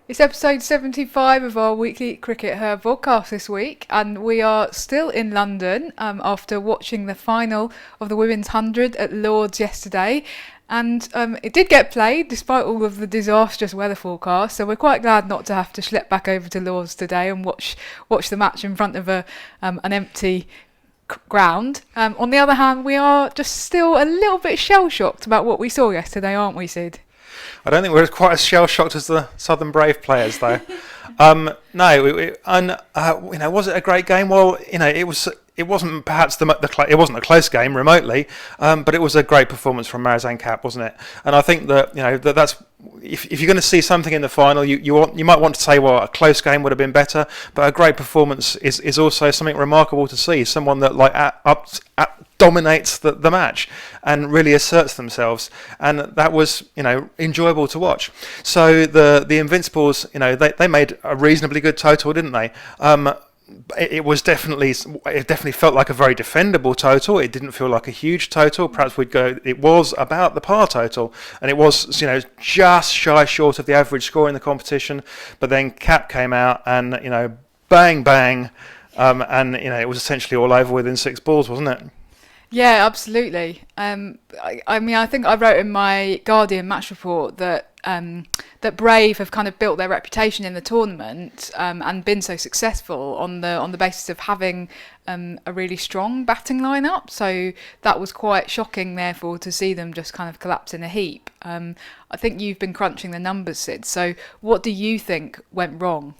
It's episode 75 of our weekly CRICKETher Vodcast this week, and we are still in London after watching the final of the Women's 100 at Lord's yesterday. And it did get played despite all of the disastrous weather forecast, so we're quite glad not to have to schlep back over to Lord's today and watch the match in front of an empty ground. On the other hand, we are just still a little bit shell-shocked about what we saw yesterday, aren't we, Sid? I don't think we're quite as shell-shocked as the Southern Brave players, though. Was it a great game? Well, it was. It wasn't perhaps it wasn't a close game remotely, but it was a great performance from Marizanne Kapp, wasn't it? And I think that that's if you're going to see something in the final, you might want to say, well, a close game would have been better, but a great performance is also something remarkable to see. Someone that dominates the match and really asserts themselves, and that was enjoyable to watch. So the Invincibles, they made a reasonably good total, didn't they? It definitely felt like a very defendable total. It didn't feel like a huge total. Perhaps it was about the par total, and it was just shy short of the average score in the competition. But then Cap came out and bang bang, and it was essentially all over within 6 balls, wasn't it? Yeah, absolutely. I think I wrote in my Guardian match report that Brave have kind of built their reputation in the tournament and been so successful on the basis of having a really strong batting lineup. So that was quite shocking, therefore, to see them just kind of collapse in a heap. I think you've been crunching the numbers, Sid. So what do you think went wrong?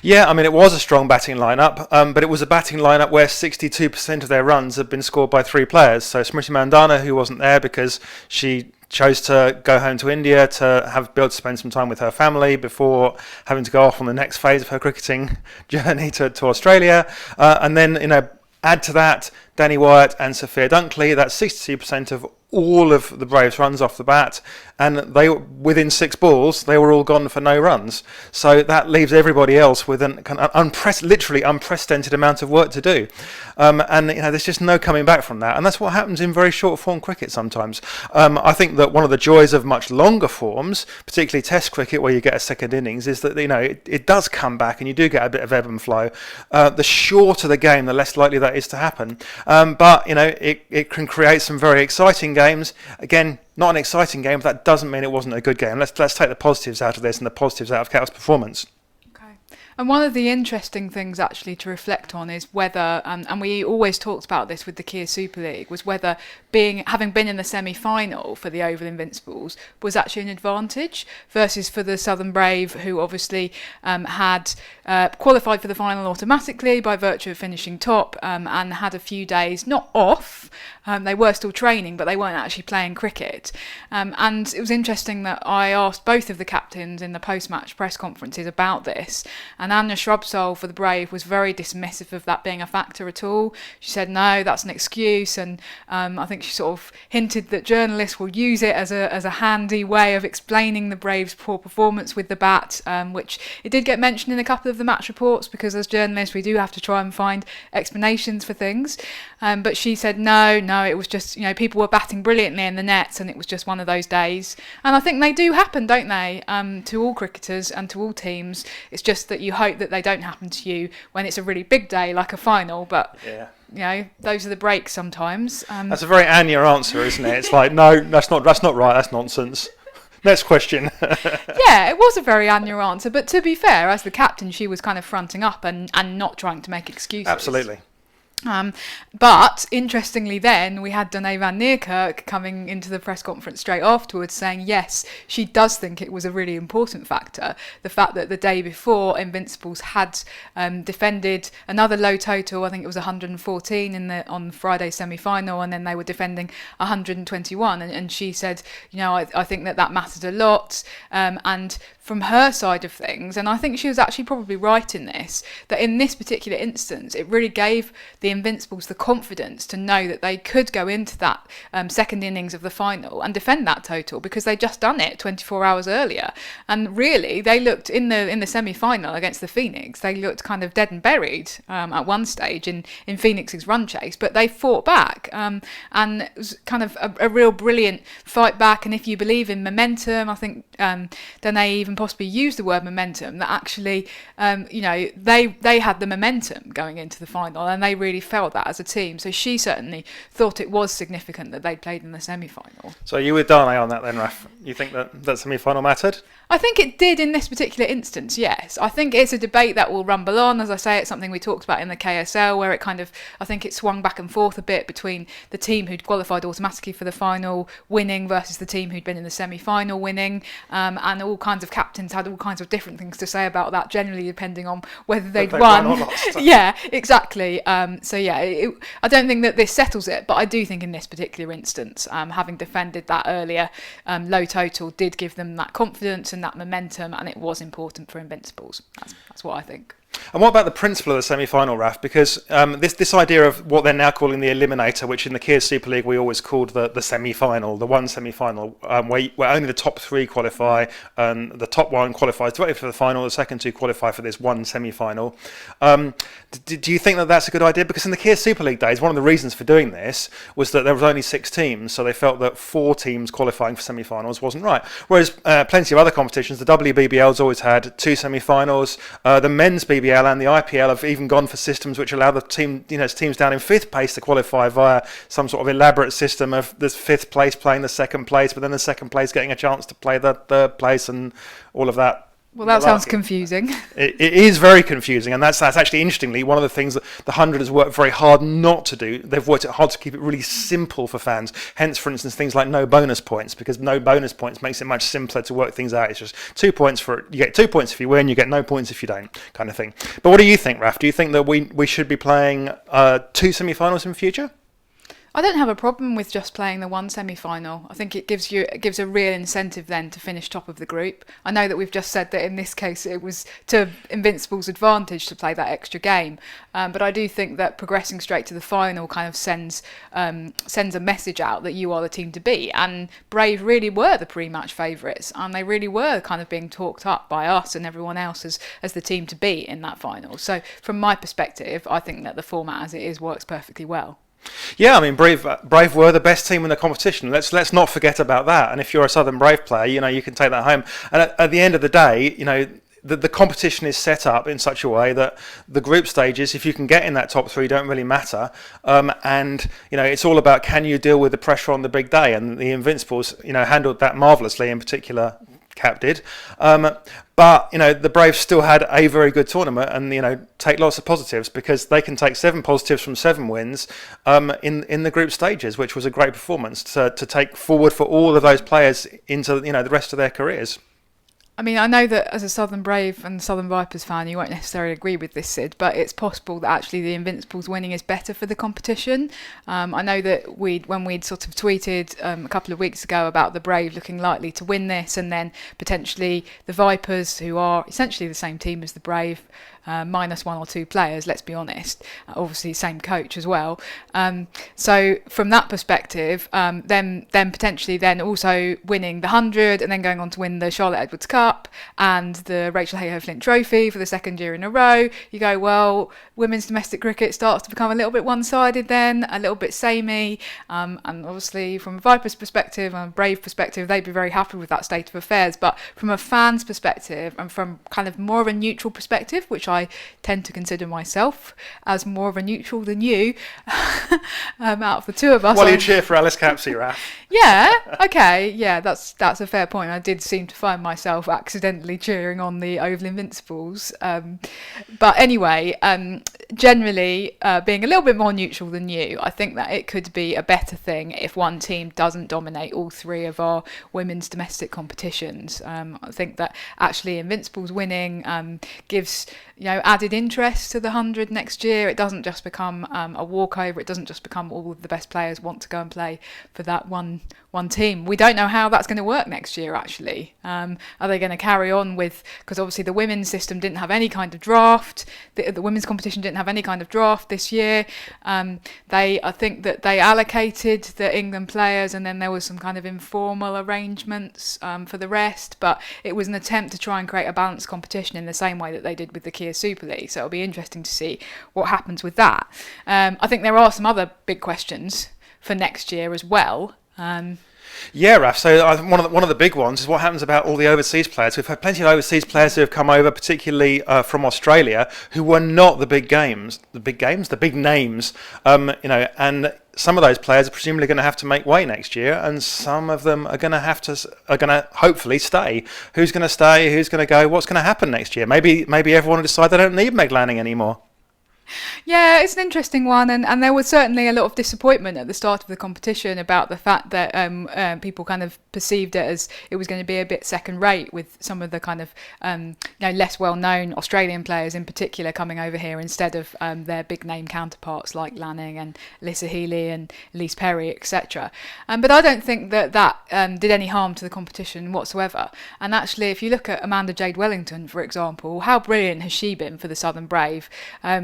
Yeah, it was a strong batting lineup, but it was a batting lineup where 62% of their runs had been scored by 3 players. So Smriti Mandhana, who wasn't there because she chose to go home to India to spend some time with her family before having to go off on the next phase of her cricketing journey to Australia, and then add to that Danny Wyatt and Sophia Dunkley. That's 62% of all of the Braves' runs off the bat, and they within 6 balls they were all gone for no runs. So that leaves everybody else with an literally unprecedented amount of work to do, and there's just no coming back from that. And that's what happens in very short form cricket sometimes. I think that one of the joys of much longer forms, particularly Test cricket, where you get a second innings, is that it does come back and you do get a bit of ebb and flow. The shorter the game, the less likely that is to happen. But it can create some very exciting games. Again, not an exciting game, but that doesn't mean it wasn't a good game. Let's take the positives out of this and the positives out of Kapp's performance. And one of the interesting things actually to reflect on is whether, and we always talked about this with the Kia Super League, was whether having been in the semi-final for the Oval Invincibles was actually an advantage versus for the Southern Brave, who obviously had qualified for the final automatically by virtue of finishing top, and had a few days not off. They were still training, but they weren't actually playing cricket. And it was interesting that I asked both of the captains in the post-match press conferences about this. And Anya Shrubsole for the Brave was very dismissive of that being a factor at all. She said, no, that's an excuse. And I think she sort of hinted that journalists will use it as a handy way of explaining the Braves' poor performance with the bat, which it did get mentioned in a couple of the match reports, because as journalists we do have to try and find explanations for things. But she said, no, it was just, people were batting brilliantly in the nets and it was just one of those days. And I think they do happen, don't they, to all cricketers and to all teams. It's just that you hope that they don't happen to you when it's a really big day like a final, but those are the breaks sometimes. That's a very Anya answer, isn't it? It's like, no, that's not right, that's nonsense. Next question. Yeah, it was a very Anya answer, but to be fair, as the captain, she was kind of fronting up and not trying to make excuses. Absolutely. But interestingly then we had Danae van Niekerk coming into the press conference straight afterwards saying yes, she does think it was a really important factor, the fact that the day before Invincibles had defended another low total. I think it was 114 on Friday's semi-final, and then they were defending 121, and she said, I think that mattered a lot, and from her side of things, and I think she was actually probably right in this, that in this particular instance it really gave the Invincibles the confidence to know that they could go into that second innings of the final and defend that total, because they'd just done it 24 hours earlier. And really they looked in the semi-final against the Phoenix, they looked kind of dead and buried at one stage in Phoenix's run chase, but they fought back, and it was kind of a real brilliant fight back. And if you believe in momentum, I think Danae even even possibly use the word momentum, that actually, they had the momentum going into the final, and they really felt that as a team. So she certainly thought it was significant that they played in the semi-final. So you with Dane on that then, Raf? You think that semi-final mattered? I think it did in this particular instance, yes. I think it's a debate that will rumble on. As I say, it's something we talked about in the KSL, where I think it swung back and forth a bit between the team who'd qualified automatically for the final winning versus the team who'd been in the semi-final winning. And all kinds of captains had all kinds of different things to say about that, generally depending on whether they'd won. Or lost. Yeah, exactly. I don't think that this settles it, but I do think in this particular instance, having defended that earlier low total did give them that confidence and that momentum, and it was important for Invincibles. That's what I think. And what about the principle of the semi-final, Raf? Because this idea of what they're now calling the eliminator, which in the Kia Super League we always called the semi-final, the one semi-final, where only the top three qualify, and the top one qualifies directly for the final, the second two qualify for this one semi-final. Do you think that that's a good idea? Because in the Kia Super League days, one of the reasons for doing this was that there was only 6 teams, so they felt that 4 teams qualifying for semi-finals wasn't right. Whereas plenty of other competitions, the WBBL's always had 2 semi-finals, the men's BBL and the IPL have even gone for systems which allow the teams down in 5th place to qualify via some sort of elaborate system of the 5th place playing the 2nd place, but then the 2nd place getting a chance to play the 3rd place and all of that. Well, that sounds confusing. It is very confusing, and that's actually, interestingly, one of the things that the 100 has worked very hard not to do. They've worked hard to keep it really simple for fans. Hence, for instance, things like no bonus points, because no bonus points makes it much simpler to work things out. It's just 2 points you get 2 points if you win, you get no points if you don't, kind of thing. But what do you think, Raf? Do you think that we should be playing 2 semi-finals in future? I don't have a problem with just playing the one semi-final. I think it gives a real incentive then to finish top of the group. I know that we've just said that in this case it was to Invincible's advantage to play that extra game, but I do think that progressing straight to the final kind of sends a message out that you are the team to beat. And Brave really were the pre-match favourites, and they really were kind of being talked up by us and everyone else as the team to beat in that final. So from my perspective, I think that the format as it is works perfectly well. Yeah, I mean, Brave were the best team in the competition. Let's not forget about that. And if you're a Southern Brave player, you can take that home. And at the end of the day, the competition is set up in such a way that the group stages, if you can get in that top 3, don't really matter. And it's all about, can you deal with the pressure on the big day? And the Invincibles, handled that marvellously. In particular, Kapp did. But the Braves still had a very good tournament, and take lots of positives, because they can take 7 positives from 7 wins in the group stages, which was a great performance to take forward for all of those players into the rest of their careers. I mean, I know that as a Southern Brave and Southern Vipers fan, you won't necessarily agree with this, Sid, but it's possible that actually the Invincibles winning is better for the competition. I know that when we'd sort of tweeted a couple of weeks ago about the Brave looking likely to win this, and then potentially the Vipers, who are essentially the same team as the Brave, minus 1 or 2 players, let's be honest, obviously same coach as well. So from that perspective, then potentially then also winning the 100 and then going on to win the Charlotte Edwards Cup and the Rachel Hayhoe Flint Trophy for the 2nd year in a row, you go, well, women's domestic cricket starts to become a little bit one-sided then, a little bit samey, and obviously from a Vipers perspective and a Brave perspective, they'd be very happy with that state of affairs. But from a fan's perspective and from kind of more of a neutral perspective, which I tend to consider myself as more of a neutral than you, out of the two of us. Well, you cheer for Alice Capsey, Raf. Yeah, okay, yeah, that's a fair point. I did seem to find myself accidentally cheering on the Oval Invincibles. But anyway, generally, being a little bit more neutral than you, I think that it could be a better thing if one team doesn't dominate all 3 of our women's domestic competitions. I think that actually Invincibles winning gives added interest to the 100 next year. It doesn't just become a walkover. It doesn't just become all of the best players want to go and play for that one team. We don't know how that's going to work next year, actually. Are they going to carry on with, because obviously the women's system didn't have any kind of draft, the women's competition didn't have any kind of draft this year. I think that they allocated the England players, and then there was some kind of informal arrangements for the rest, but it was an attempt to try and create a balanced competition in the same way that they did with the Kia Super League. So it'll be interesting to see what happens with that. I think there are some other big questions for next year as well. Yeah, Raf. So one of the big ones is what happens about all the overseas players. We've had plenty of overseas players who have come over, particularly from Australia, who were not the big names. And some of those players are presumably going to have to make way next year, and some of them are going to hopefully stay. Who's going to stay? Who's going to go? What's going to happen next year? Maybe everyone will decide they don't need Meg Lanning anymore. Yeah, it's an interesting one, and there was certainly a lot of disappointment at the start of the competition about the fact that people kind of perceived it as it was going to be a bit second rate, with some of the kind of less well known Australian players in particular coming over here instead of their big name counterparts like Lanning and Alyssa Healy and Elise Perry, etc. But I don't think that did any harm to the competition whatsoever. And actually, if you look at Amanda Jade Wellington, for example, how brilliant has she been for the Southern Brave?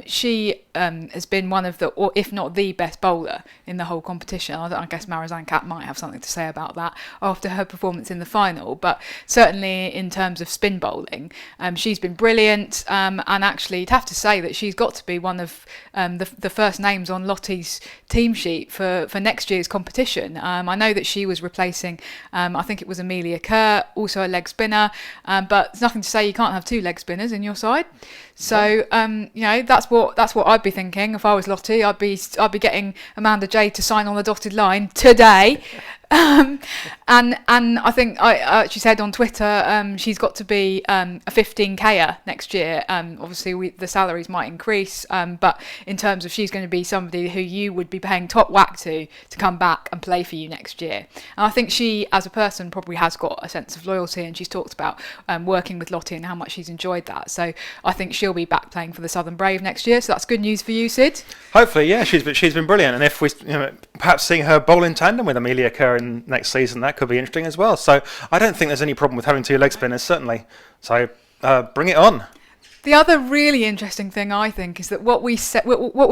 She has been one of the, or if not the best bowler in the whole competition. I guess Marizanne Kapp might have something to say about that after her performance in the final, but certainly in terms of spin bowling, she's been brilliant, and actually you'd have to say that she's got to be one of the first names on Lottie's team sheet for next year's competition. I know that she was replacing, I think it was Amelia Kerr, also a leg spinner, but there's nothing to say you can't have two leg spinners in your side. So that's what I'd be thinking if I was Lottie. I'd be getting Amanda Jade to sign on the dotted line today. And I think she said on Twitter she's got to be a 15K next year. Obviously the salaries might increase, but in terms of she's going to be somebody who you would be paying top whack to come back and play for you next year. And I think she, as a person, probably has got a sense of loyalty, and she's talked about working with Lottie and how much she's enjoyed that. So I think she'll be back playing for the Southern Brave next year. So that's good news for you, Sid. Hopefully, yeah, she's been brilliant, and if we perhaps seeing her bowl in tandem with Amelia Kerr in next season, that could be interesting as well. So I don't think there's any problem with having two leg spinners, certainly. So bring it on. The other really interesting thing, I think, is that what we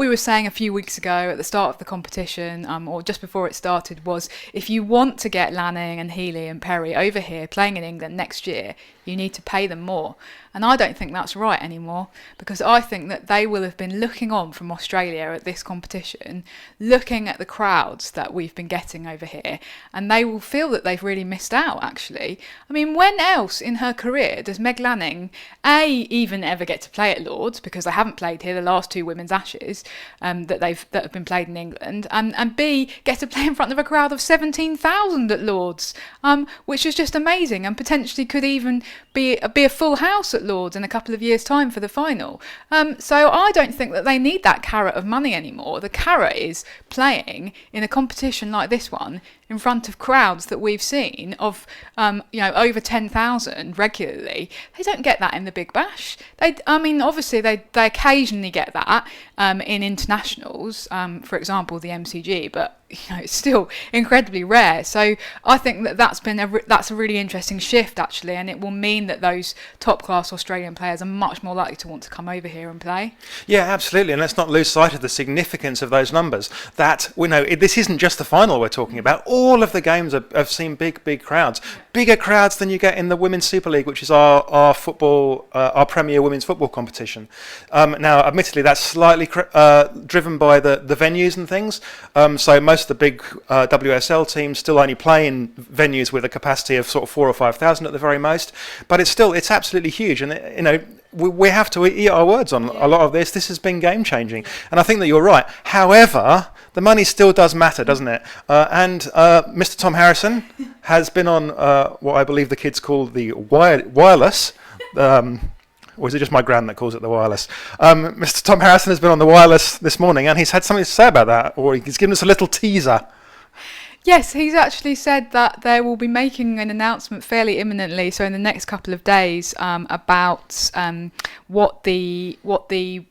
were saying a few weeks ago at the start of the competition, or just before it started, was if you want to get Lanning and Healy and Perry over here playing in England next year, you need to pay them more. And I don't think that's right anymore, because I think that they will have been looking on from Australia at this competition, looking at the crowds that we've been getting over here, and they will feel that they've really missed out, actually. I mean, when else in her career does Meg Lanning, A, even ever get to play at Lords, because they haven't played here the last two Women's Ashes that have been played in England, and B, get to play in front of a crowd of 17,000 at Lords, which is just amazing, and potentially could even be a full house at Lords in a couple of years' time for the final. So I don't think that they need that carrot of money anymore. The carrot is playing in a competition like this one in front of crowds that we've seen of over 10,000 regularly. They don't get that in the Big Bash. Obviously they occasionally get that in internationals, for example the MCG, but it's still incredibly rare. So I think that's a really interesting shift, actually, and it will mean that those top class Australian players are much more likely to want to come over here and play. Yeah, absolutely, and let's not lose sight of the significance of those numbers. That this isn't just the final we're talking about. All of the games have seen big crowds, bigger crowds than you get in the Women's Super League, which is our premier women's football competition. Now, admittedly, that's slightly driven by the venues and things. So most of the big WSL teams still only play in venues with a capacity of sort of 4,000 or 5,000 at the very most. But it's absolutely huge, and we have to eat our words on a lot of this. This has been game changing, and I think that you're right. However, the money still does matter, doesn't it? And Mr. Tom Harrison has been on what I believe the kids call the wireless. Or is it just my gran that calls it the wireless? Mr. Tom Harrison has been on the wireless this morning, and he's had something to say about that, or he's given us a little teaser. Yes, he's actually said that they will be making an announcement fairly imminently, so in the next couple of days, about what the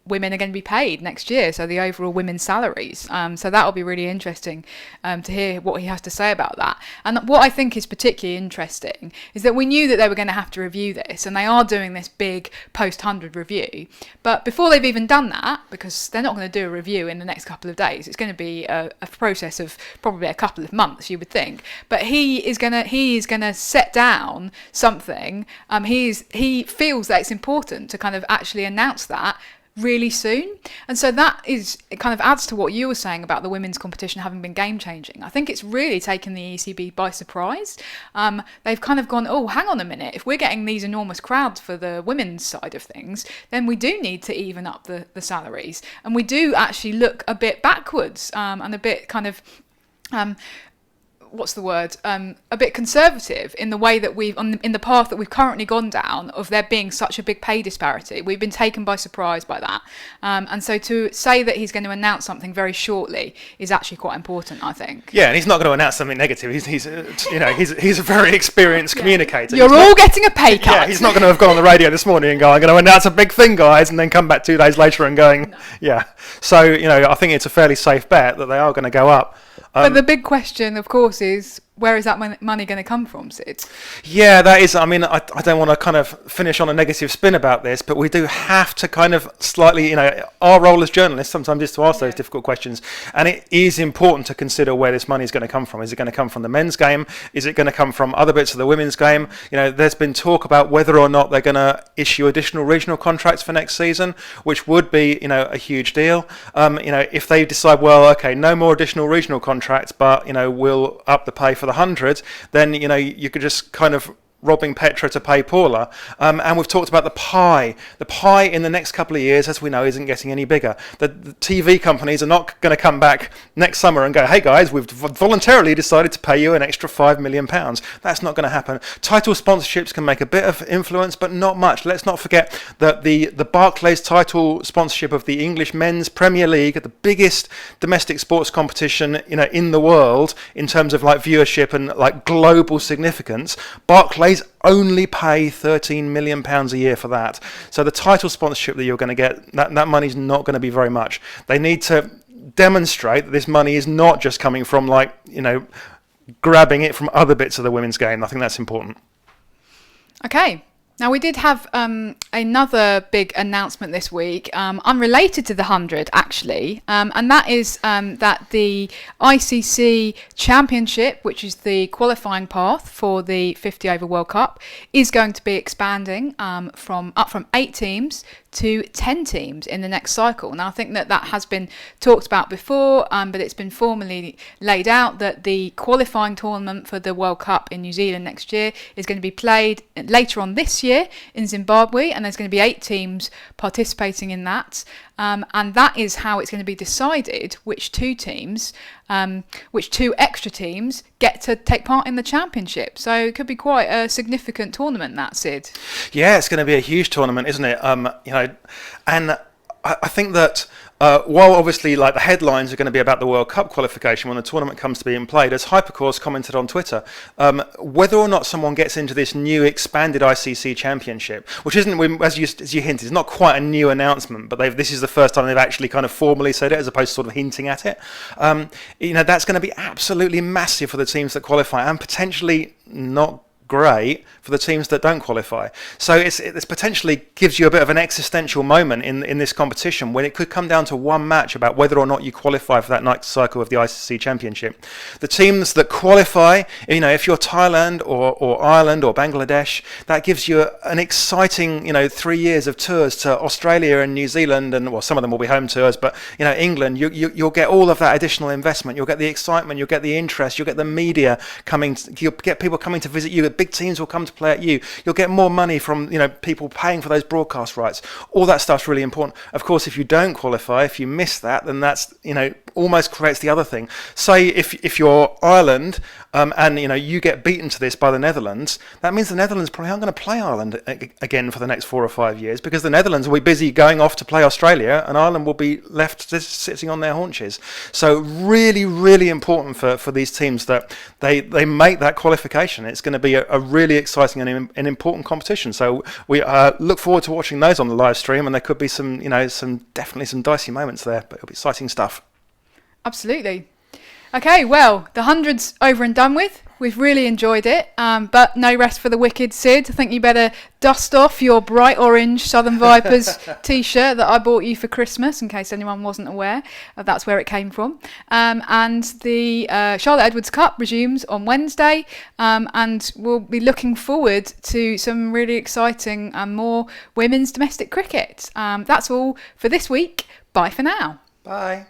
women are going to be paid next year, so the overall women's salaries. So that will be really interesting to hear what he has to say about that. And what I think is particularly interesting is that we knew that they were going to have to review this, and they are doing this big post-100 review. But before they've even done that, because they're not going to do a review in the next couple of days, it's going to be a process of probably a couple of months, you would think. But he is gonna set down something. He feels that it's important to kind of actually announce that really soon. And so it kind of adds to what you were saying about the women's competition having been game changing. I think it's really taken the ECB by surprise. They've kind of gone, oh, hang on a minute, if we're getting these enormous crowds for the women's side of things, then we do need to even up the salaries. And we do actually look a bit backwards and a bit kind of... what's the word? A bit conservative in the way that in the path that we've currently gone down of there being such a big pay disparity. We've been taken by surprise by that, and so to say that he's going to announce something very shortly is actually quite important, I think. Yeah, and he's not going to announce something negative. He's a very experienced communicator. You're all getting a pay cut. Yeah, he's not going to have gone on the radio this morning and go, "I'm going to announce a big thing, guys," and then come back 2 days later and going, no. Yeah. So I think it's a fairly safe bet that they are going to go up. But the big question, of course, is where is that money going to come from, Sid? Yeah, that is. I mean, I don't want to kind of finish on a negative spin about this, but we do have to kind of slightly, our role as journalists sometimes is to ask those difficult questions. And it is important to consider where this money is going to come from. Is it going to come from the men's game? Is it going to come from other bits of the women's game? There's been talk about whether or not they're going to issue additional regional contracts for next season, which would be, a huge deal. If they decide, well, okay, no more additional regional contracts, but, we'll up the pay for the 100, then you could just kind of robbing Petra to pay Paula. And we've talked about the pie. The pie in the next couple of years, as we know, isn't getting any bigger. The TV companies are not going to come back next summer and go, hey guys, we've voluntarily decided to pay you an extra £5 million. That's not going to happen. Title sponsorships can make a bit of influence, but not much. Let's not forget that the Barclays title sponsorship of the English Men's Premier League, the biggest domestic sports competition in the world in terms of like viewership and like global significance, Barclays only pay £13 million a year for that. So the title sponsorship that you're going to get, that money's not going to be very much. They need to demonstrate that this money is not just coming from grabbing it from other bits of the women's game. I think that's important. Okay. Now, we did have another big announcement this week, unrelated to the 100, actually, and that is that the ICC Championship, which is the qualifying path for the 50 over World Cup, is going to be expanding from 8 teams to 10 teams in the next cycle. Now, I think that has been talked about before, but it's been formally laid out that the qualifying tournament for the World Cup in New Zealand next year is going to be played later on this year in Zimbabwe, and there's going to be 8 teams participating in that. And that is how it's going to be decided which two extra teams get to take part in the championship. So it could be quite a significant tournament, that, Sid. Yeah, it's going to be a huge tournament, isn't it? And I think that while obviously like the headlines are going to be about the World Cup qualification when the tournament comes to being played, as Hypercourse commented on Twitter, whether or not someone gets into this new expanded ICC Championship, which isn't, as you hinted, is not quite a new announcement, but this is the first time they've actually kind of formally said it as opposed to sort of hinting at it. That's going to be absolutely massive for the teams that qualify and potentially not great for the teams that don't qualify. So it's potentially gives you a bit of an existential moment in this competition when it could come down to one match about whether or not you qualify for that next cycle of the ICC Championship. The teams that qualify, if you're Thailand or Ireland or Bangladesh, that gives you an exciting 3 years of tours to Australia and New Zealand, and well, some of them will be home tours, but England, you'll get all of that additional investment. You'll get the excitement, you'll get the interest, you'll get the media coming, you'll get people coming to visit you. Big teams will come to play at you. You'll get more money from people paying for those broadcast rights. All that stuff's really important. Of course, if you don't qualify, if you miss that, then that's almost creates the other thing. Say if you're Ireland and you get beaten to this by the Netherlands, that means the Netherlands probably aren't going to play Ireland again for the next 4 or 5 years, because the Netherlands will be busy going off to play Australia and Ireland will be left just sitting on their haunches. So really, really important for these teams that they make that qualification. It's going to be a really exciting and an important competition. So we look forward to watching those on the live stream, and there could be some definitely some dicey moments there, but it'll be exciting stuff. Absolutely. Okay, well, the 100's over and done with. We've really enjoyed it, but no rest for the wicked, Sid. I think you better dust off your bright orange Southern Vipers t-shirt that I bought you for Christmas, in case anyone wasn't aware. That's where it came from. And the Charlotte Edwards Cup resumes on Wednesday, and we'll be looking forward to some really exciting and more women's domestic cricket. That's all for this week. Bye for now. Bye.